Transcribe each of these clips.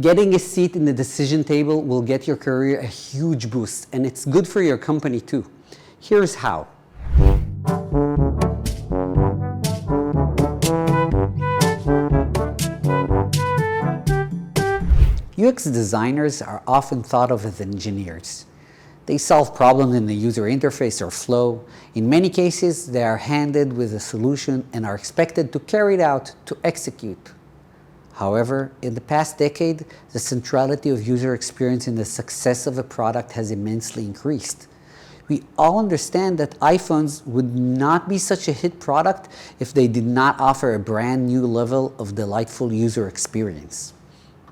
Getting a seat in the decision table will get your career a huge boost, and it's good for your company too. Here's how. UX designers are often thought of as engineers. They solve problems in the user interface or flow. In many cases, they are handed with a solution and are expected to carry it out to execute. However, in the past decade, the centrality of user experience in the success of a product has immensely increased. We all understand that iPhones would not be such a hit product if they did not offer a brand new level of delightful user experience.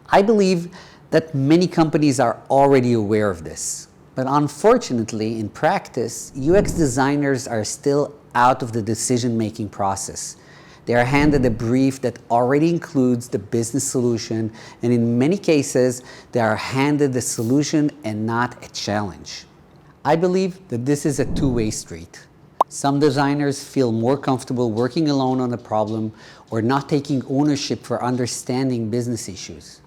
I believe that many companies are already aware of this, but unfortunately, in practice, UX designers are still out of the decision-making process. They are handed a brief that already includes the business solution, and in many cases, they are handed the solution and not a challenge. I believe that this is a two-way street. Some designers feel more comfortable working alone on a problem or not taking ownership for understanding business issues.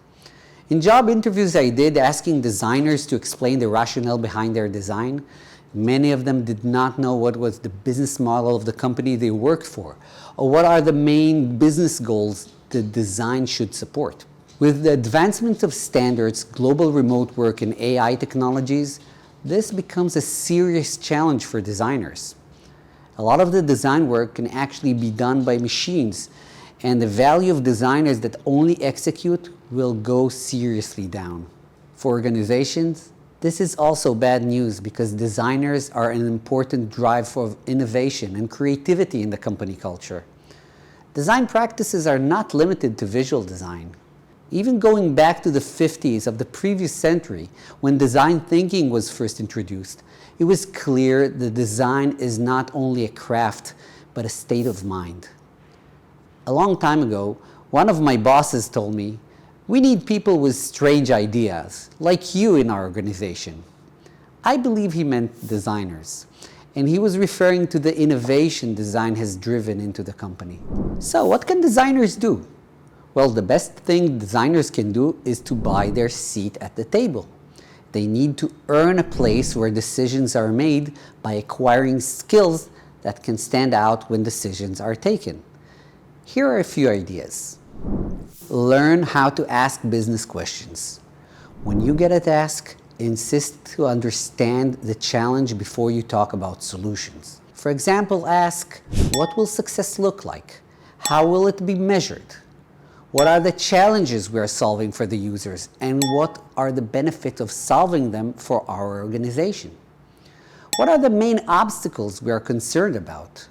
In job interviews I did asking designers to explain the rationale behind their design, many of them did not know what was the business model of the company they worked for, or what are the main business goals the design should support. With the advancement of standards, global remote work, and AI technologies, this becomes a serious challenge for designers. A lot of the design work can actually be done by machines, and the value of designers that only execute will go seriously down. For organizations, this is also bad news because designers are an important drive for innovation and creativity in the company culture. Design practices are not limited to visual design. Even going back to the 50s of the previous century, when design thinking was first introduced, it was clear that design is not only a craft, but a state of mind. A long time ago, one of my bosses told me, "We need people with strange ideas, like you in our organization." I believe he meant designers, and he was referring to the innovation design has driven into the company. So what can designers do? Well, the best thing designers can do is to buy their seat at the table. They need to earn a place where decisions are made by acquiring skills that can stand out when decisions are taken. Here are a few ideas. Learn how to ask business questions. When you get a task, insist to understand the challenge before you talk about solutions. For example, ask, what will success look like? How will it be measured? What are the challenges we are solving for the users, and what are the benefits of solving them for our organization? What are the main obstacles we are concerned about?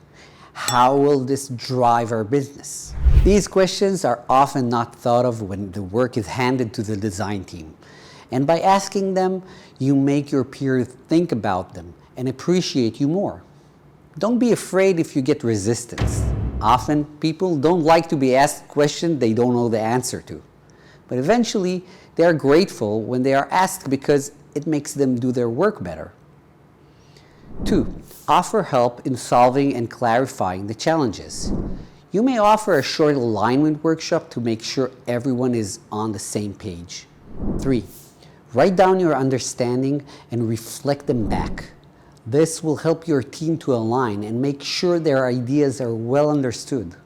How will this drive our business? These questions are often not thought of when the work is handed to the design team. And by asking them, you make your peers think about them and appreciate you more. Don't be afraid if you get resistance. Often, people don't like to be asked questions they don't know the answer to. But eventually, they are grateful when they are asked because it makes them do their work better. 2. Offer help in solving and clarifying the challenges. You may offer a short alignment workshop to make sure everyone is on the same page. 3. Write down your understanding and reflect them back. This will help your team to align and make sure their ideas are well understood.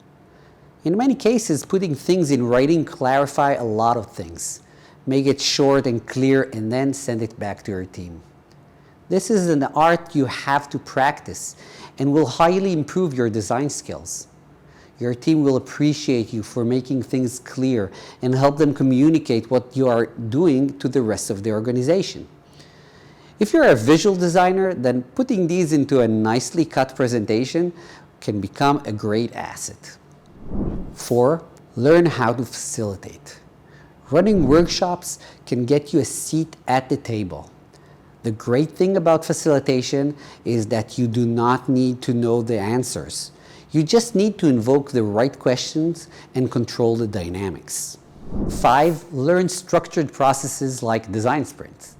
In many cases, putting things in writing clarify a lot of things. Make it short and clear and then send it back to your team. This is an art you have to practice and will highly improve your design skills. Your team will appreciate you for making things clear and help them communicate what you are doing to the rest of the organization. If you're a visual designer, then putting these into a nicely cut presentation can become a great asset. 4. Learn how to facilitate. Running workshops can get you a seat at the table. The great thing about facilitation is that you do not need to know the answers. You just need to invoke the right questions and control the dynamics. 5. Learn structured processes like design sprints.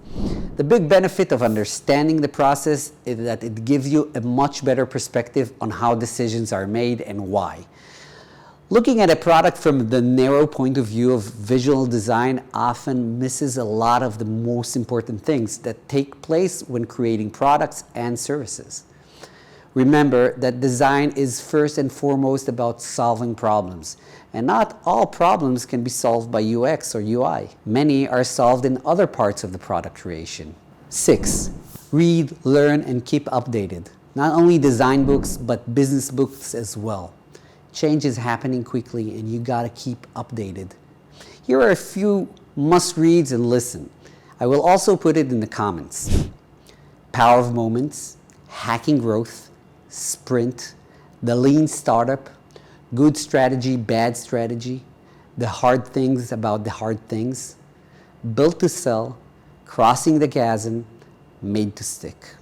The big benefit of understanding the process is that it gives you a much better perspective on how decisions are made and why. Looking at a product from the narrow point of view of visual design often misses a lot of the most important things that take place when creating products and services. Remember that design is first and foremost about solving problems, and not all problems can be solved by UX or UI. Many are solved in other parts of the product creation. 6. Read, learn, and keep updated. Not only design books, but business books as well. Change is happening quickly and you gotta keep updated. Here are a few must-reads and listen. I will also put it in the comments. Power of Moments, Hacking Growth, Sprint, The Lean Startup, Good Strategy, Bad Strategy, The Hard Things About the Hard Things, Built to Sell, Crossing the Chasm, Made to Stick.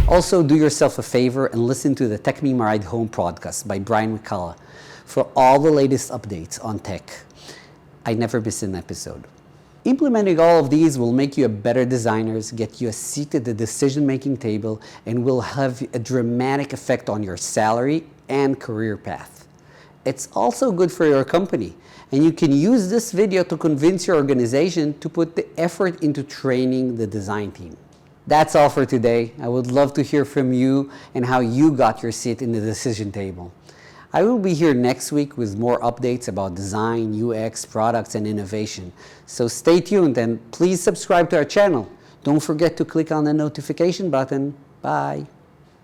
Also, do yourself a favor and listen to the Tech Me Ride Home podcast by Brian McCullough for all the latest updates on tech. I never miss an episode. Implementing all of these will make you a better designer, get you a seat at the decision-making table, and will have a dramatic effect on your salary and career path. It's also good for your company, and you can use this video to convince your organization to put the effort into training the design team. That's all for today. I would love to hear from you and how you got your seat in the decision table. I will be here next week with more updates about design, UX, products, and innovation. So stay tuned and please subscribe to our channel. Don't forget to click on the notification button. Bye.